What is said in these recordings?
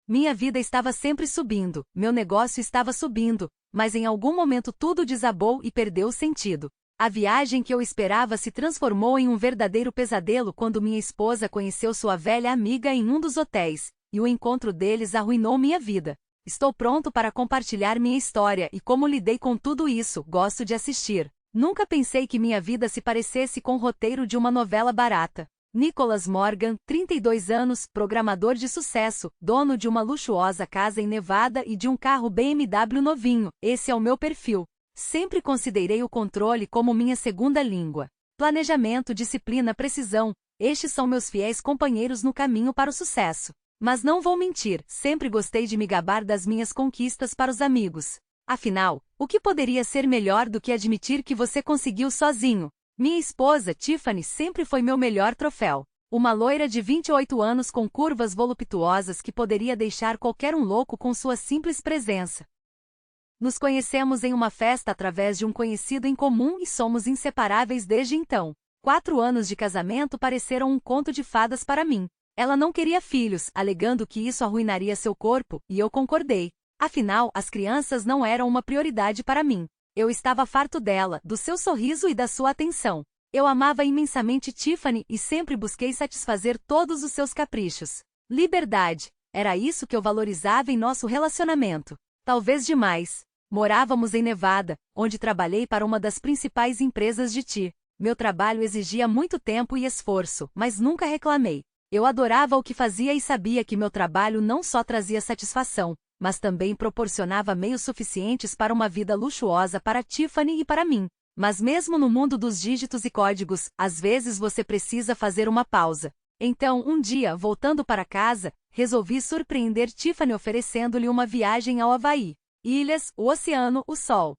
Minha vida estava sempre subindo, meu negócio estava subindo, mas em algum momento tudo desabou e perdeu o sentido. A viagem que eu esperava se transformou em um verdadeiro pesadelo quando minha esposa conheceu sua velha amiga em um dos hotéis, e o encontro deles arruinou minha vida. Estou pronto para compartilhar minha história e como lidei com tudo isso, gosto de assistir. Nunca pensei que minha vida se parecesse com o roteiro de uma novela barata. Nicholas Morgan, 32 anos, programador de sucesso, dono de uma luxuosa casa em Nevada e de um carro BMW novinho. Esse é o meu perfil. Sempre considerei o controle como minha segunda língua. Planejamento, disciplina, precisão. Estes são meus fiéis companheiros no caminho para o sucesso. Mas não vou mentir, sempre gostei de me gabar das minhas conquistas para os amigos. Afinal, o que poderia ser melhor do que admitir que você conseguiu sozinho? Minha esposa, Tiffany, sempre foi meu melhor troféu. Uma loira de 28 anos com curvas voluptuosas que poderia deixar qualquer um louco com sua simples presença. Nos conhecemos em uma festa através de um conhecido em comum e somos inseparáveis desde então. 4 anos de casamento pareceram um conto de fadas para mim. Ela não queria filhos, alegando que isso arruinaria seu corpo, e eu concordei. Afinal, as crianças não eram uma prioridade para mim. Eu estava farto dela, do seu sorriso e da sua atenção. Eu amava imensamente Tiffany e sempre busquei satisfazer todos os seus caprichos. Liberdade. Era isso que eu valorizava em nosso relacionamento. Talvez demais. Morávamos em Nevada, onde trabalhei para uma das principais empresas de TI. Meu trabalho exigia muito tempo e esforço, mas nunca reclamei. Eu adorava o que fazia e sabia que meu trabalho não só trazia satisfação, mas também proporcionava meios suficientes para uma vida luxuosa para Tiffany e para mim. Mas mesmo no mundo dos dígitos e códigos, às vezes você precisa fazer uma pausa. Então, um dia, voltando para casa, resolvi surpreender Tiffany oferecendo-lhe uma viagem ao Havaí. Ilhas, o oceano, o sol.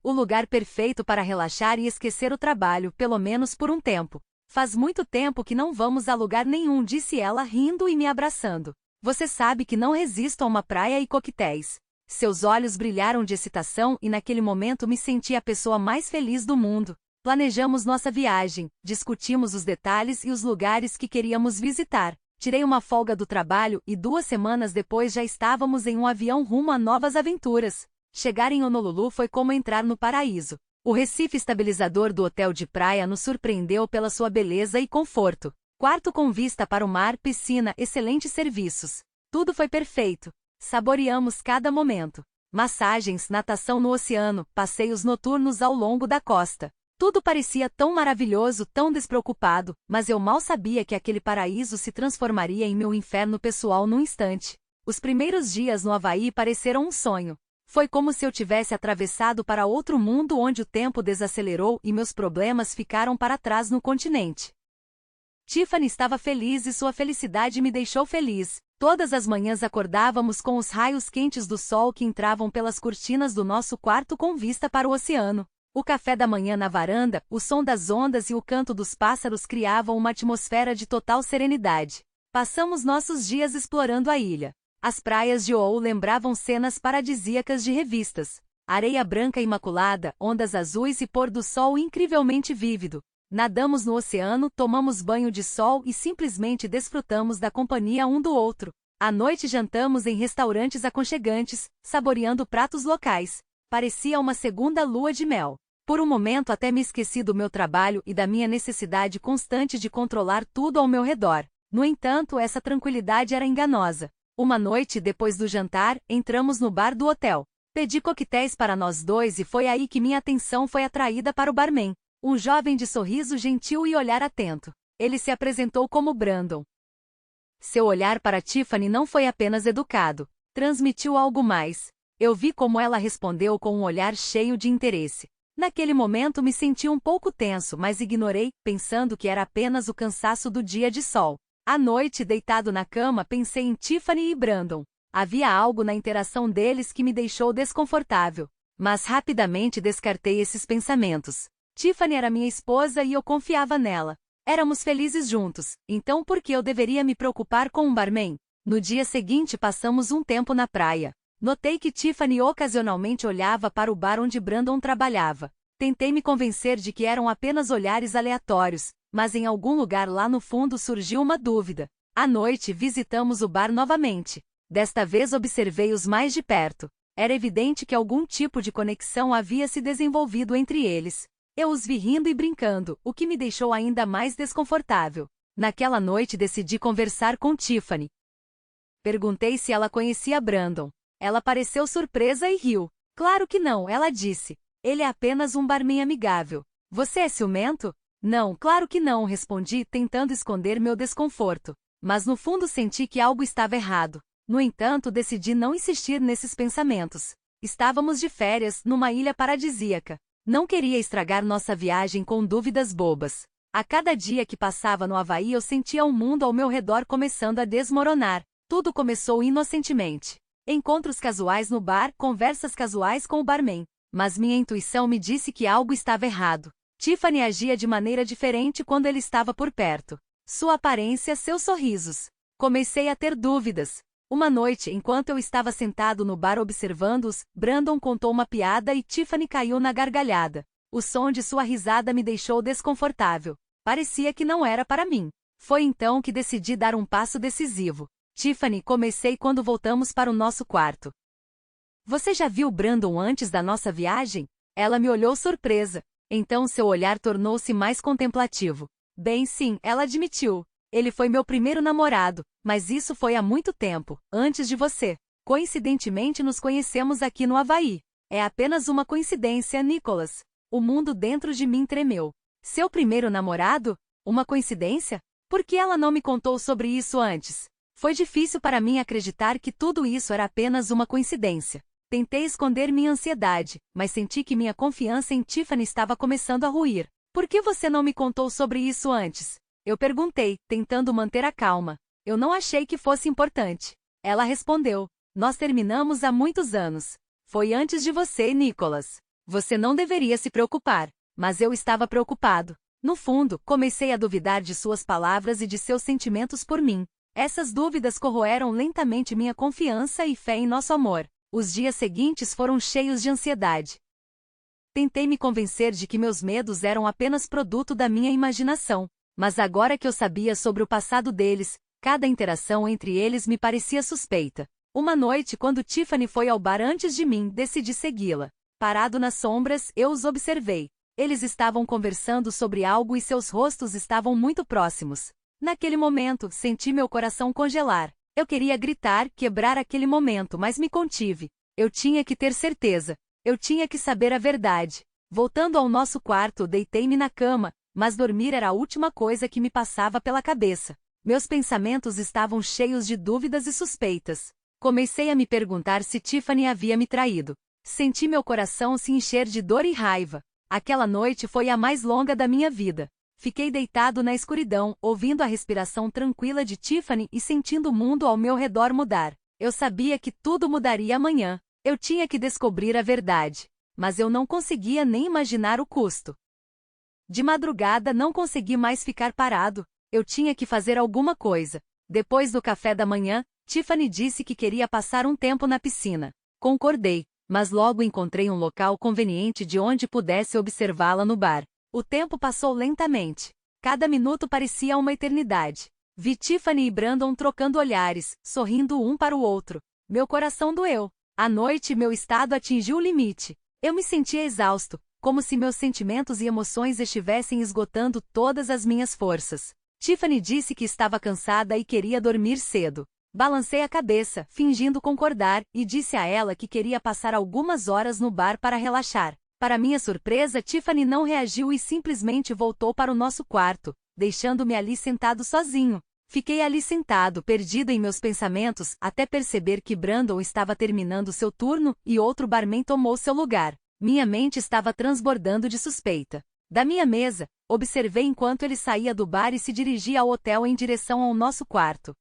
O lugar perfeito para relaxar e esquecer o trabalho, pelo menos por um tempo. Faz muito tempo que não vamos a lugar nenhum, disse ela rindo e me abraçando. Você sabe que não resisto a uma praia e coquetéis. Seus olhos brilharam de excitação e naquele momento me senti a pessoa mais feliz do mundo. Planejamos nossa viagem, discutimos os detalhes e os lugares que queríamos visitar. Tirei uma folga do trabalho e 2 semanas depois já estávamos em um avião rumo a novas aventuras. Chegar em Honolulu foi como entrar no paraíso. O recife estabilizador do hotel de praia nos surpreendeu pela sua beleza e conforto. Quarto com vista para o mar, piscina, excelentes serviços. Tudo foi perfeito. Saboreamos cada momento. Massagens, natação no oceano, passeios noturnos ao longo da costa. Tudo parecia tão maravilhoso, tão despreocupado, mas eu mal sabia que aquele paraíso se transformaria em meu inferno pessoal num instante. Os primeiros dias no Havaí pareceram um sonho. Foi como se eu tivesse atravessado para outro mundo onde o tempo desacelerou e meus problemas ficaram para trás no continente. Tiffany estava feliz e sua felicidade me deixou feliz. Todas as manhãs acordávamos com os raios quentes do sol que entravam pelas cortinas do nosso quarto com vista para o oceano. O café da manhã na varanda, o som das ondas e o canto dos pássaros criavam uma atmosfera de total serenidade. Passamos nossos dias explorando a ilha. As praias de Oahu lembravam cenas paradisíacas de revistas. Areia branca imaculada, ondas azuis e pôr do sol incrivelmente vívido. Nadamos no oceano, tomamos banho de sol e simplesmente desfrutamos da companhia um do outro. À noite jantamos em restaurantes aconchegantes, saboreando pratos locais. Parecia uma segunda lua de mel. Por um momento até me esqueci do meu trabalho e da minha necessidade constante de controlar tudo ao meu redor. No entanto, essa tranquilidade era enganosa. Uma noite depois do jantar, entramos no bar do hotel. Pedi coquetéis para nós dois e foi aí que minha atenção foi atraída para o barman. Um jovem de sorriso gentil e olhar atento. Ele se apresentou como Brandon. Seu olhar para Tiffany não foi apenas educado. Transmitiu algo mais. Eu vi como ela respondeu com um olhar cheio de interesse. Naquele momento me senti um pouco tenso, mas ignorei, pensando que era apenas o cansaço do dia de sol. À noite, deitado na cama, pensei em Tiffany e Brandon. Havia algo na interação deles que me deixou desconfortável. Mas rapidamente descartei esses pensamentos. Tiffany era minha esposa e eu confiava nela. Éramos felizes juntos, então por que eu deveria me preocupar com um barman? No dia seguinte passamos um tempo na praia. Notei que Tiffany ocasionalmente olhava para o bar onde Brandon trabalhava. Tentei me convencer de que eram apenas olhares aleatórios, mas em algum lugar lá no fundo surgiu uma dúvida. À noite visitamos o bar novamente. Desta vez observei-os mais de perto. Era evidente que algum tipo de conexão havia se desenvolvido entre eles. Eu os vi rindo e brincando, o que me deixou ainda mais desconfortável. Naquela noite decidi conversar com Tiffany. Perguntei se ela conhecia Brandon. Ela pareceu surpresa e riu. Claro que não, ela disse. Ele é apenas um barman amigável. Você é ciumento? Não, claro que não, respondi, tentando esconder meu desconforto. Mas no fundo senti que algo estava errado. No entanto, decidi não insistir nesses pensamentos. Estávamos de férias, numa ilha paradisíaca. Não queria estragar nossa viagem com dúvidas bobas. A cada dia que passava no Havaí eu sentia o mundo ao meu redor começando a desmoronar. Tudo começou inocentemente. Encontros casuais no bar, conversas casuais com o barman. Mas minha intuição me disse que algo estava errado. Tiffany agia de maneira diferente quando ele estava por perto. Sua aparência, seus sorrisos. Comecei a ter dúvidas. Uma noite, enquanto eu estava sentado no bar observando-os, Brandon contou uma piada e Tiffany caiu na gargalhada. O som de sua risada me deixou desconfortável. Parecia que não era para mim. Foi então que decidi dar um passo decisivo. Tiffany, comecei quando voltamos para o nosso quarto. Você já viu Brandon antes da nossa viagem? Ela me olhou surpresa. Então seu olhar tornou-se mais contemplativo. Bem, sim, ela admitiu. Ele foi meu primeiro namorado, mas isso foi há muito tempo, antes de você. Coincidentemente nos conhecemos aqui no Havaí. É apenas uma coincidência, Nicholas. O mundo dentro de mim tremeu. Seu primeiro namorado? Uma coincidência? Por que ela não me contou sobre isso antes? Foi difícil para mim acreditar que tudo isso era apenas uma coincidência. Tentei esconder minha ansiedade, mas senti que minha confiança em Tiffany estava começando a ruir. Por que você não me contou sobre isso antes? Eu perguntei, tentando manter a calma. Eu não achei que fosse importante. Ela respondeu. Nós terminamos há muitos anos. Foi antes de você, Nicholas. Você não deveria se preocupar. Mas eu estava preocupado. No fundo, comecei a duvidar de suas palavras e de seus sentimentos por mim. Essas dúvidas corroeram lentamente minha confiança e fé em nosso amor. Os dias seguintes foram cheios de ansiedade. Tentei me convencer de que meus medos eram apenas produto da minha imaginação. Mas agora que eu sabia sobre o passado deles, cada interação entre eles me parecia suspeita. Uma noite, quando Tiffany foi ao bar antes de mim, decidi segui-la. Parado nas sombras, eu os observei. Eles estavam conversando sobre algo e seus rostos estavam muito próximos. Naquele momento, senti meu coração congelar. Eu queria gritar, quebrar aquele momento, mas me contive. Eu tinha que ter certeza. Eu tinha que saber a verdade. Voltando ao nosso quarto, deitei-me na cama, mas dormir era a última coisa que me passava pela cabeça. Meus pensamentos estavam cheios de dúvidas e suspeitas. Comecei a me perguntar se Tiffany havia me traído. Senti meu coração se encher de dor e raiva. Aquela noite foi a mais longa da minha vida. Fiquei deitado na escuridão, ouvindo a respiração tranquila de Tiffany e sentindo o mundo ao meu redor mudar. Eu sabia que tudo mudaria amanhã. Eu tinha que descobrir a verdade. Mas eu não conseguia nem imaginar o custo. De madrugada não consegui mais ficar parado. Eu tinha que fazer alguma coisa. Depois do café da manhã, Tiffany disse que queria passar um tempo na piscina. Concordei, mas logo encontrei um local conveniente de onde pudesse observá-la no bar. O tempo passou lentamente. Cada minuto parecia uma eternidade. Vi Tiffany e Brandon trocando olhares, sorrindo um para o outro. Meu coração doeu. À noite, meu estado atingiu o limite. Eu me sentia exausto, como se meus sentimentos e emoções estivessem esgotando todas as minhas forças. Tiffany disse que estava cansada e queria dormir cedo. Balancei a cabeça, fingindo concordar, e disse a ela que queria passar algumas horas no bar para relaxar. Para minha surpresa, Tiffany não reagiu e simplesmente voltou para o nosso quarto, deixando-me ali sentado sozinho. Fiquei ali sentado, perdido em meus pensamentos, até perceber que Brandon estava terminando seu turno e outro barman tomou seu lugar. Minha mente estava transbordando de suspeita. Da minha mesa, observei enquanto ele saía do bar e se dirigia ao hotel em direção ao nosso quarto.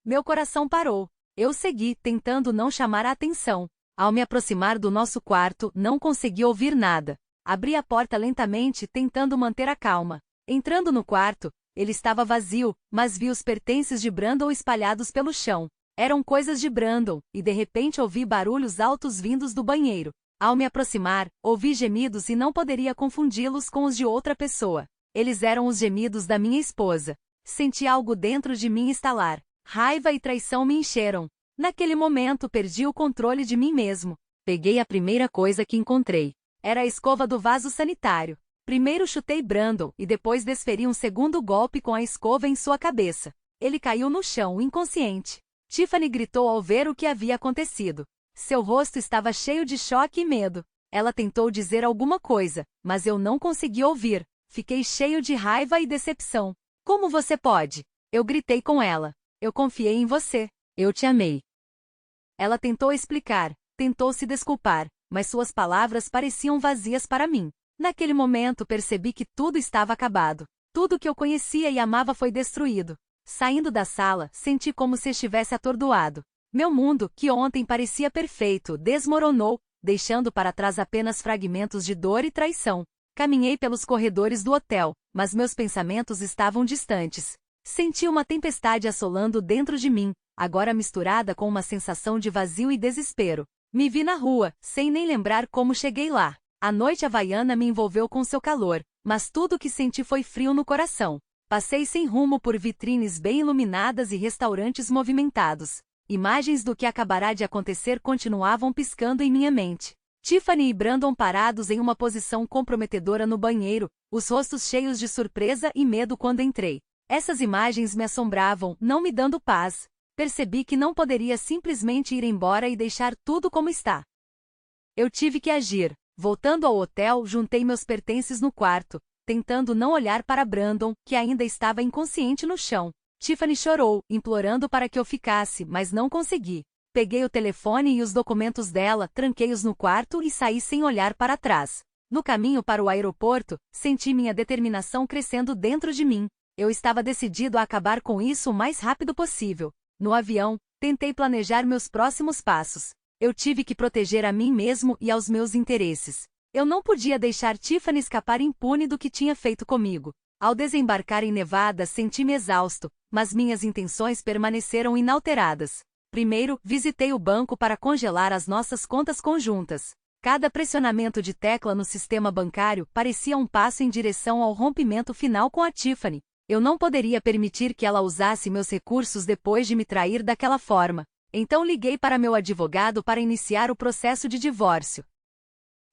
Meu coração parou. Eu segui, tentando não chamar a atenção. Ao me aproximar do nosso quarto, não consegui ouvir nada. Abri a porta lentamente, tentando manter a calma. Entrando no quarto, ele estava vazio, mas vi os pertences de Brandon espalhados pelo chão. Eram coisas de Brandon, e de repente ouvi barulhos altos vindos do banheiro. Ao me aproximar, ouvi gemidos e não poderia confundi-los com os de outra pessoa. Eles eram os gemidos da minha esposa. Senti algo dentro de mim estalar. Raiva e traição me encheram. Naquele momento perdi o controle de mim mesmo. Peguei a primeira coisa que encontrei. Era a escova do vaso sanitário. Primeiro chutei Brandon e depois desferi um segundo golpe com a escova em sua cabeça. Ele caiu no chão, inconsciente. Tiffany gritou ao ver o que havia acontecido. Seu rosto estava cheio de choque e medo. Ela tentou dizer alguma coisa, mas eu não consegui ouvir. Fiquei cheio de raiva e decepção. Como você pode? Eu gritei com ela. Eu confiei em você. Eu te amei. Ela tentou explicar, tentou se desculpar, mas suas palavras pareciam vazias para mim. Naquele momento percebi que tudo estava acabado. Tudo que eu conhecia e amava foi destruído. Saindo da sala, senti como se estivesse atordoado. Meu mundo, que ontem parecia perfeito, desmoronou, deixando para trás apenas fragmentos de dor e traição. Caminhei pelos corredores do hotel, mas meus pensamentos estavam distantes. Senti uma tempestade assolando dentro de mim, agora misturada com uma sensação de vazio e desespero. Me vi na rua, sem nem lembrar como cheguei lá. A noite havaiana me envolveu com seu calor, mas tudo o que senti foi frio no coração. Passei sem rumo por vitrines bem iluminadas e restaurantes movimentados. Imagens do que acabará de acontecer continuavam piscando em minha mente. Tiffany e Brandon parados em uma posição comprometedora no banheiro, os rostos cheios de surpresa e medo quando entrei. Essas imagens me assombravam, não me dando paz. Percebi que não poderia simplesmente ir embora e deixar tudo como está. Eu tive que agir. Voltando ao hotel, juntei meus pertences no quarto, tentando não olhar para Brandon, que ainda estava inconsciente no chão. Tiffany chorou, implorando para que eu ficasse, mas não consegui. Peguei o telefone e os documentos dela, tranquei-os no quarto e saí sem olhar para trás. No caminho para o aeroporto, senti minha determinação crescendo dentro de mim. Eu estava decidido a acabar com isso o mais rápido possível. No avião, tentei planejar meus próximos passos. Eu tive que proteger a mim mesmo e aos meus interesses. Eu não podia deixar Tiffany escapar impune do que tinha feito comigo. Ao desembarcar em Nevada, senti-me exausto, mas minhas intenções permaneceram inalteradas. Primeiro, visitei o banco para congelar as nossas contas conjuntas. Cada pressionamento de tecla no sistema bancário parecia um passo em direção ao rompimento final com a Tiffany. Eu não poderia permitir que ela usasse meus recursos depois de me trair daquela forma. Então liguei para meu advogado para iniciar o processo de divórcio.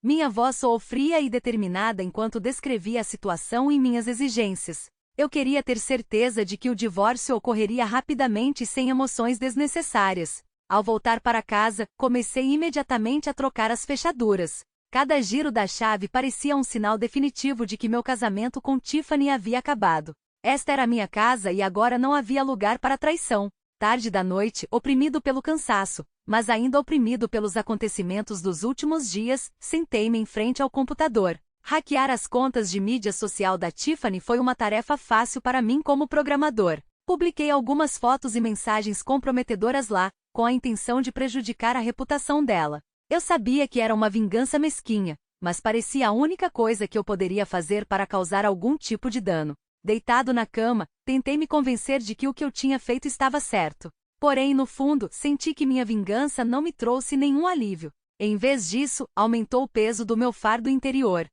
Minha voz soou fria e determinada enquanto descrevia a situação e minhas exigências. Eu queria ter certeza de que o divórcio ocorreria rapidamente e sem emoções desnecessárias. Ao voltar para casa, comecei imediatamente a trocar as fechaduras. Cada giro da chave parecia um sinal definitivo de que meu casamento com Tiffany havia acabado. Esta era minha casa e agora não havia lugar para traição. Tarde da noite, oprimido pelo cansaço, mas ainda oprimido pelos acontecimentos dos últimos dias, sentei-me em frente ao computador. Hackear as contas de mídia social da Tiffany foi uma tarefa fácil para mim como programador. Publiquei algumas fotos e mensagens comprometedoras lá, com a intenção de prejudicar a reputação dela. Eu sabia que era uma vingança mesquinha, mas parecia a única coisa que eu poderia fazer para causar algum tipo de dano. Deitado na cama, tentei me convencer de que o que eu tinha feito estava certo. Porém, no fundo, senti que minha vingança não me trouxe nenhum alívio. Em vez disso, aumentou o peso do meu fardo interior.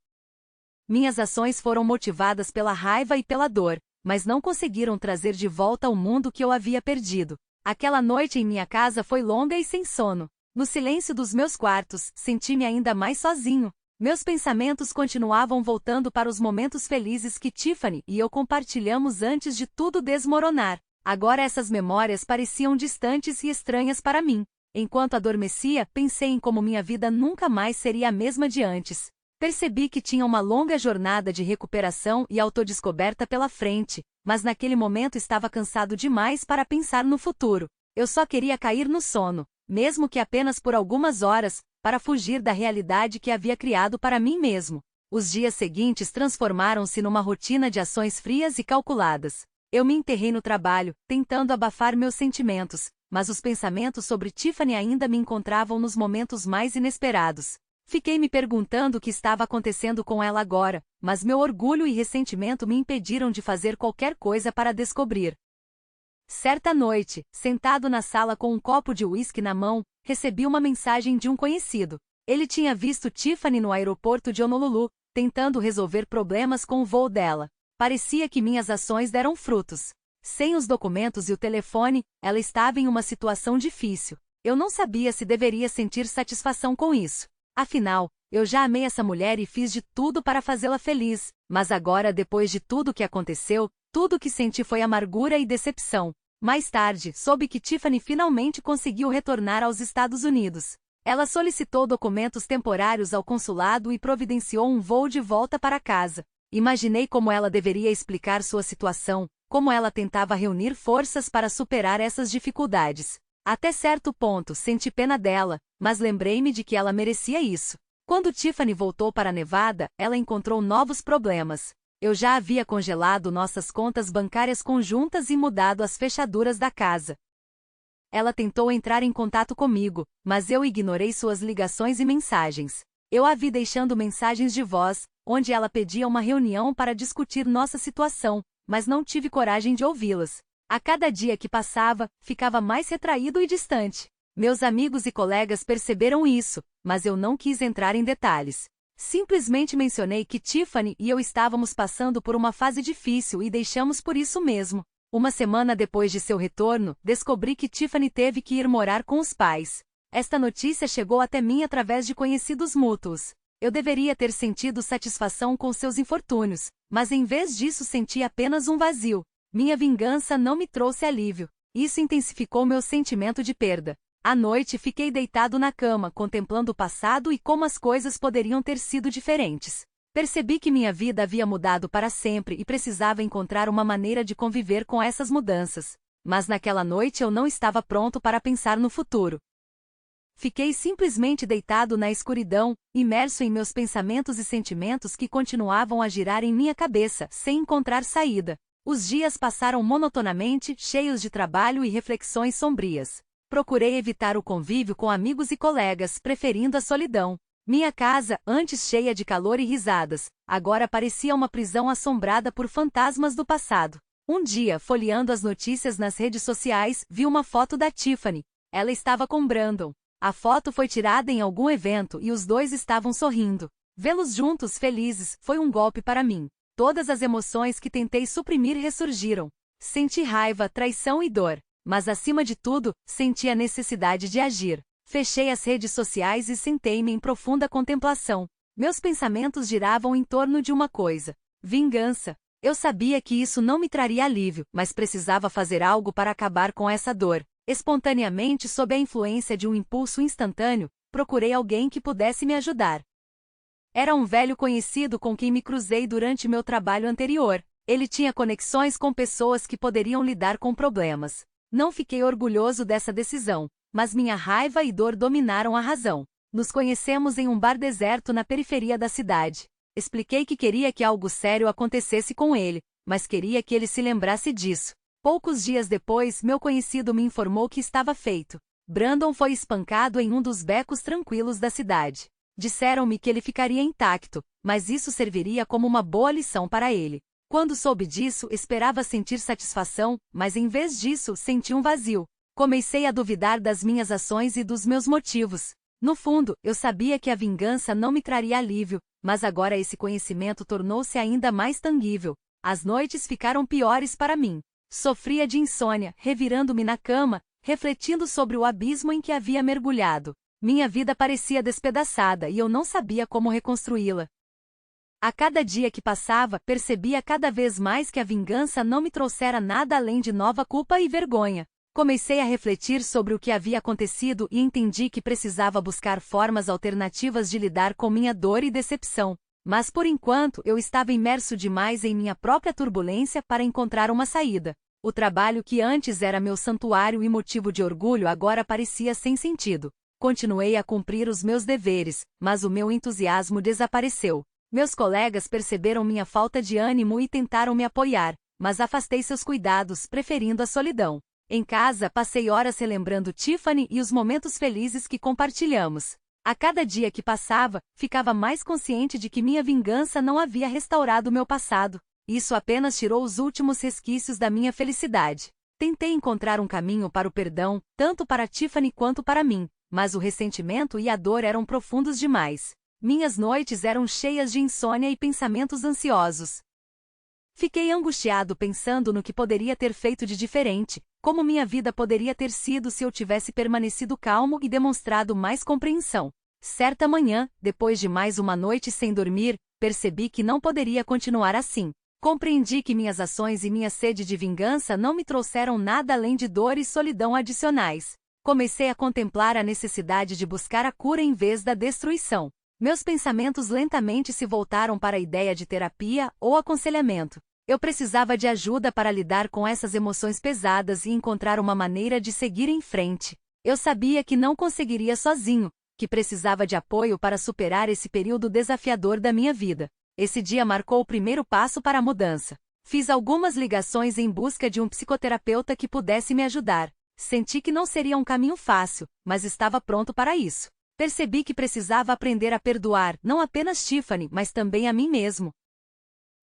Minhas ações foram motivadas pela raiva e pela dor, mas não conseguiram trazer de volta o mundo que eu havia perdido. Aquela noite em minha casa foi longa e sem sono. No silêncio dos meus quartos, senti-me ainda mais sozinho. Meus pensamentos continuavam voltando para os momentos felizes que Tiffany e eu compartilhamos antes de tudo desmoronar. Agora essas memórias pareciam distantes e estranhas para mim. Enquanto adormecia, pensei em como minha vida nunca mais seria a mesma de antes. Percebi que tinha uma longa jornada de recuperação e autodescoberta pela frente, mas naquele momento estava cansado demais para pensar no futuro. Eu só queria cair no sono, mesmo que apenas por algumas horas, para fugir da realidade que havia criado para mim mesmo. Os dias seguintes transformaram-se numa rotina de ações frias e calculadas. Eu me enterrei no trabalho, tentando abafar meus sentimentos, mas os pensamentos sobre Tiffany ainda me encontravam nos momentos mais inesperados. Fiquei me perguntando o que estava acontecendo com ela agora, mas meu orgulho e ressentimento me impediram de fazer qualquer coisa para descobrir. Certa noite, sentado na sala com um copo de uísque na mão, recebi uma mensagem de um conhecido. Ele tinha visto Tiffany no aeroporto de Honolulu, tentando resolver problemas com o voo dela. Parecia que minhas ações deram frutos. Sem os documentos e o telefone, ela estava em uma situação difícil. Eu não sabia se deveria sentir satisfação com isso. Afinal, eu já amei essa mulher e fiz de tudo para fazê-la feliz, mas agora, depois de tudo o que aconteceu, tudo o que senti foi amargura e decepção. Mais tarde, soube que Tiffany finalmente conseguiu retornar aos Estados Unidos. Ela solicitou documentos temporários ao consulado e providenciou um voo de volta para casa. Imaginei como ela deveria explicar sua situação, como ela tentava reunir forças para superar essas dificuldades. Até certo ponto, senti pena dela, mas lembrei-me de que ela merecia isso. Quando Tiffany voltou para Nevada, ela encontrou novos problemas. Eu já havia congelado nossas contas bancárias conjuntas e mudado as fechaduras da casa. Ela tentou entrar em contato comigo, mas eu ignorei suas ligações e mensagens. Eu a vi deixando mensagens de voz, onde ela pedia uma reunião para discutir nossa situação, mas não tive coragem de ouvi-las. A cada dia que passava, ficava mais retraído e distante. Meus amigos e colegas perceberam isso, mas eu não quis entrar em detalhes. Simplesmente mencionei que Tiffany e eu estávamos passando por uma fase difícil e deixamos por isso mesmo. Uma semana depois de seu retorno, descobri que Tiffany teve que ir morar com os pais. Esta notícia chegou até mim através de conhecidos mútuos. Eu deveria ter sentido satisfação com seus infortúnios, mas em vez disso senti apenas um vazio. Minha vingança não me trouxe alívio. Isso intensificou meu sentimento de perda. À noite fiquei deitado na cama, contemplando o passado e como as coisas poderiam ter sido diferentes. Percebi que minha vida havia mudado para sempre e precisava encontrar uma maneira de conviver com essas mudanças. Mas naquela noite eu não estava pronto para pensar no futuro. Fiquei simplesmente deitado na escuridão, imerso em meus pensamentos e sentimentos que continuavam a girar em minha cabeça, sem encontrar saída. Os dias passaram monotonamente, cheios de trabalho e reflexões sombrias. Procurei evitar o convívio com amigos e colegas, preferindo a solidão. Minha casa, antes cheia de calor e risadas, agora parecia uma prisão assombrada por fantasmas do passado. Um dia, folheando as notícias nas redes sociais, vi uma foto da Tiffany. Ela estava com Brandon. A foto foi tirada em algum evento e os dois estavam sorrindo. Vê-los juntos felizes foi um golpe para mim. Todas as emoções que tentei suprimir ressurgiram. Senti raiva, traição e dor. Mas acima de tudo, senti a necessidade de agir. Fechei as redes sociais e sentei-me em profunda contemplação. Meus pensamentos giravam em torno de uma coisa: vingança. Eu sabia que isso não me traria alívio, mas precisava fazer algo para acabar com essa dor. Espontaneamente, sob a influência de um impulso instantâneo, procurei alguém que pudesse me ajudar. Era um velho conhecido com quem me cruzei durante meu trabalho anterior. Ele tinha conexões com pessoas que poderiam lidar com problemas. Não fiquei orgulhoso dessa decisão, mas minha raiva e dor dominaram a razão. Nos conhecemos em um bar deserto na periferia da cidade. Expliquei que queria que algo sério acontecesse com ele, mas queria que ele se lembrasse disso. Poucos dias depois, meu conhecido me informou que estava feito. Brandon foi espancado em um dos becos tranquilos da cidade. Disseram-me que ele ficaria intacto, mas isso serviria como uma boa lição para ele. Quando soube disso, esperava sentir satisfação, mas em vez disso, senti um vazio. Comecei a duvidar das minhas ações e dos meus motivos. No fundo, eu sabia que a vingança não me traria alívio, mas agora esse conhecimento tornou-se ainda mais tangível. As noites ficaram piores para mim. Sofria de insônia, revirando-me na cama, refletindo sobre o abismo em que havia mergulhado. Minha vida parecia despedaçada e eu não sabia como reconstruí-la. A cada dia que passava, percebia cada vez mais que a vingança não me trouxera nada além de nova culpa e vergonha. Comecei a refletir sobre o que havia acontecido e entendi que precisava buscar formas alternativas de lidar com minha dor e decepção. Mas por enquanto eu estava imerso demais em minha própria turbulência para encontrar uma saída. O trabalho que antes era meu santuário e motivo de orgulho agora parecia sem sentido. Continuei a cumprir os meus deveres, mas o meu entusiasmo desapareceu. Meus colegas perceberam minha falta de ânimo e tentaram me apoiar, mas afastei seus cuidados, preferindo a solidão. Em casa, passei horas relembrando Tiffany e os momentos felizes que compartilhamos. A cada dia que passava, ficava mais consciente de que minha vingança não havia restaurado meu passado. Isso apenas tirou os últimos resquícios da minha felicidade. Tentei encontrar um caminho para o perdão, tanto para Tiffany quanto para mim, mas o ressentimento e a dor eram profundos demais. Minhas noites eram cheias de insônia e pensamentos ansiosos. Fiquei angustiado pensando no que poderia ter feito de diferente, como minha vida poderia ter sido se eu tivesse permanecido calmo e demonstrado mais compreensão. Certa manhã, depois de mais uma noite sem dormir, percebi que não poderia continuar assim. Compreendi que minhas ações e minha sede de vingança não me trouxeram nada além de dor e solidão adicionais. Comecei a contemplar a necessidade de buscar a cura em vez da destruição. Meus pensamentos lentamente se voltaram para a ideia de terapia ou aconselhamento. Eu precisava de ajuda para lidar com essas emoções pesadas e encontrar uma maneira de seguir em frente. Eu sabia que não conseguiria sozinho, que precisava de apoio para superar esse período desafiador da minha vida. Esse dia marcou o primeiro passo para a mudança. Fiz algumas ligações em busca de um psicoterapeuta que pudesse me ajudar. Senti que não seria um caminho fácil, mas estava pronto para isso. Percebi que precisava aprender a perdoar, não apenas Tiffany, mas também a mim mesmo.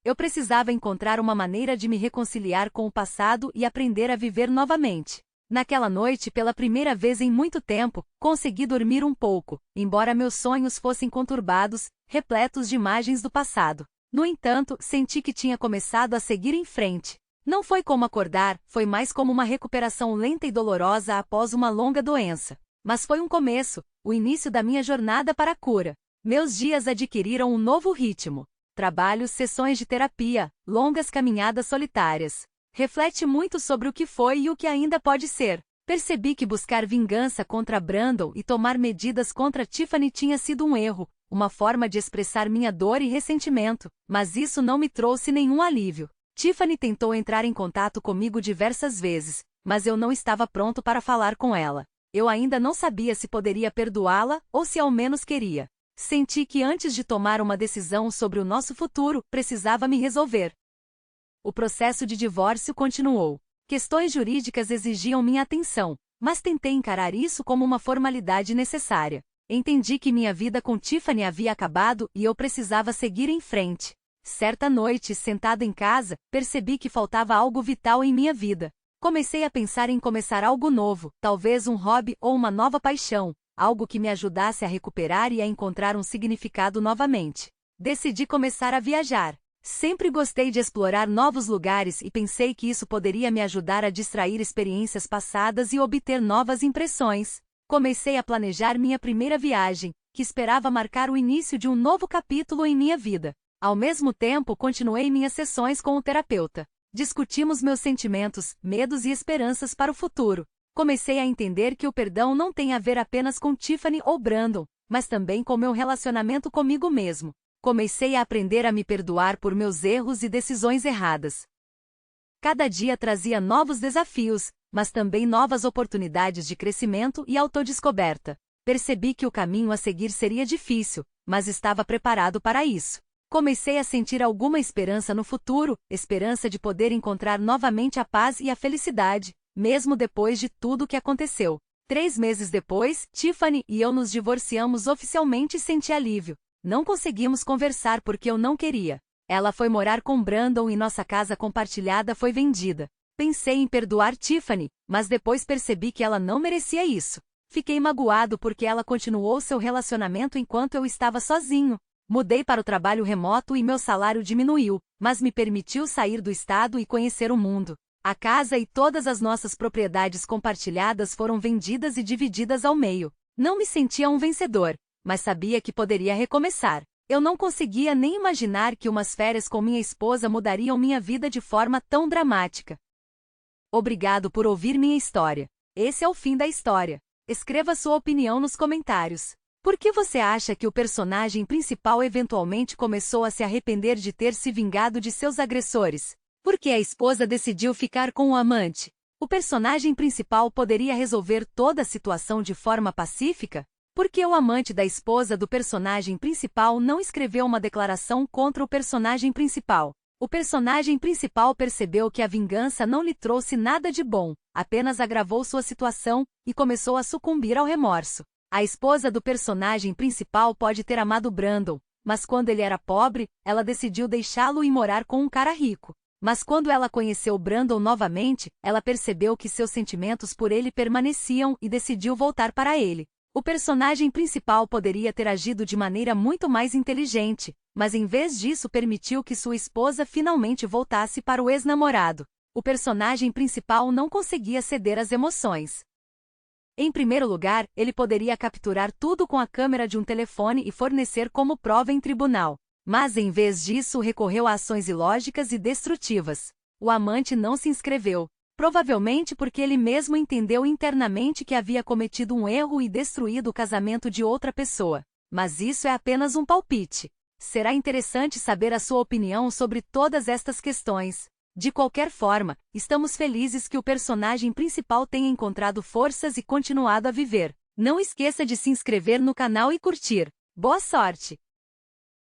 Eu precisava encontrar uma maneira de me reconciliar com o passado e aprender a viver novamente. Naquela noite, pela primeira vez em muito tempo, consegui dormir um pouco, embora meus sonhos fossem conturbados, repletos de imagens do passado. No entanto, senti que tinha começado a seguir em frente. Não foi como acordar, foi mais como uma recuperação lenta e dolorosa após uma longa doença. Mas foi um começo, o início da minha jornada para a cura. Meus dias adquiriram um novo ritmo. Trabalhos, sessões de terapia, longas caminhadas solitárias. Reflete muito sobre o que foi e o que ainda pode ser. Percebi que buscar vingança contra Brandon e tomar medidas contra Tiffany tinha sido um erro, uma forma de expressar minha dor e ressentimento, mas isso não me trouxe nenhum alívio. Tiffany tentou entrar em contato comigo diversas vezes, mas eu não estava pronto para falar com ela. Eu ainda não sabia se poderia perdoá-la ou se ao menos queria. Senti que antes de tomar uma decisão sobre o nosso futuro, precisava me resolver. O processo de divórcio continuou. Questões jurídicas exigiam minha atenção, mas tentei encarar isso como uma formalidade necessária. Entendi que minha vida com Tiffany havia acabado e eu precisava seguir em frente. Certa noite, sentada em casa, percebi que faltava algo vital em minha vida. Comecei a pensar em começar algo novo, talvez um hobby ou uma nova paixão. Algo que me ajudasse a recuperar e a encontrar um significado novamente. Decidi começar a viajar. Sempre gostei de explorar novos lugares e pensei que isso poderia me ajudar a distrair experiências passadas e obter novas impressões. Comecei a planejar minha primeira viagem, que esperava marcar o início de um novo capítulo em minha vida. Ao mesmo tempo, continuei minhas sessões com o terapeuta. Discutimos meus sentimentos, medos e esperanças para o futuro. Comecei a entender que o perdão não tem a ver apenas com Tiffany ou Brandon, mas também com meu relacionamento comigo mesmo. Comecei a aprender a me perdoar por meus erros e decisões erradas. Cada dia trazia novos desafios, mas também novas oportunidades de crescimento e autodescoberta. Percebi que o caminho a seguir seria difícil, mas estava preparado para isso. Comecei a sentir alguma esperança no futuro, esperança de poder encontrar novamente a paz e a felicidade, mesmo depois de tudo o que aconteceu. 3 meses depois, Tiffany e eu nos divorciamos oficialmente e senti alívio. Não conseguimos conversar porque eu não queria. Ela foi morar com Brandon e nossa casa compartilhada foi vendida. Pensei em perdoar Tiffany, mas depois percebi que ela não merecia isso. Fiquei magoado porque ela continuou seu relacionamento enquanto eu estava sozinho. Mudei para o trabalho remoto e meu salário diminuiu, mas me permitiu sair do estado e conhecer o mundo. A casa e todas as nossas propriedades compartilhadas foram vendidas e divididas ao meio. Não me sentia um vencedor, mas sabia que poderia recomeçar. Eu não conseguia nem imaginar que umas férias com minha esposa mudariam minha vida de forma tão dramática. Obrigado por ouvir minha história. Esse é o fim da história. Escreva sua opinião nos comentários. Por que você acha que o personagem principal eventualmente começou a se arrepender de ter se vingado de seus agressores? Por que a esposa decidiu ficar com o amante? O personagem principal poderia resolver toda a situação de forma pacífica? Por que o amante da esposa do personagem principal não escreveu uma declaração contra o personagem principal? O personagem principal percebeu que a vingança não lhe trouxe nada de bom, apenas agravou sua situação e começou a sucumbir ao remorso. A esposa do personagem principal pode ter amado Brandon, mas quando ele era pobre, ela decidiu deixá-lo e morar com um cara rico. Mas quando ela conheceu Brandon novamente, ela percebeu que seus sentimentos por ele permaneciam e decidiu voltar para ele. O personagem principal poderia ter agido de maneira muito mais inteligente, mas em vez disso permitiu que sua esposa finalmente voltasse para o ex-namorado. O personagem principal não conseguia ceder às emoções. Em primeiro lugar, ele poderia capturar tudo com a câmera de um telefone e fornecer como prova em tribunal. Mas em vez disso recorreu a ações ilógicas e destrutivas. O amante não se inscreveu, provavelmente porque ele mesmo entendeu internamente que havia cometido um erro e destruído o casamento de outra pessoa. Mas isso é apenas um palpite. Será interessante saber a sua opinião sobre todas estas questões. De qualquer forma, estamos felizes que o personagem principal tenha encontrado forças e continuado a viver. Não esqueça de se inscrever no canal e curtir. Boa sorte!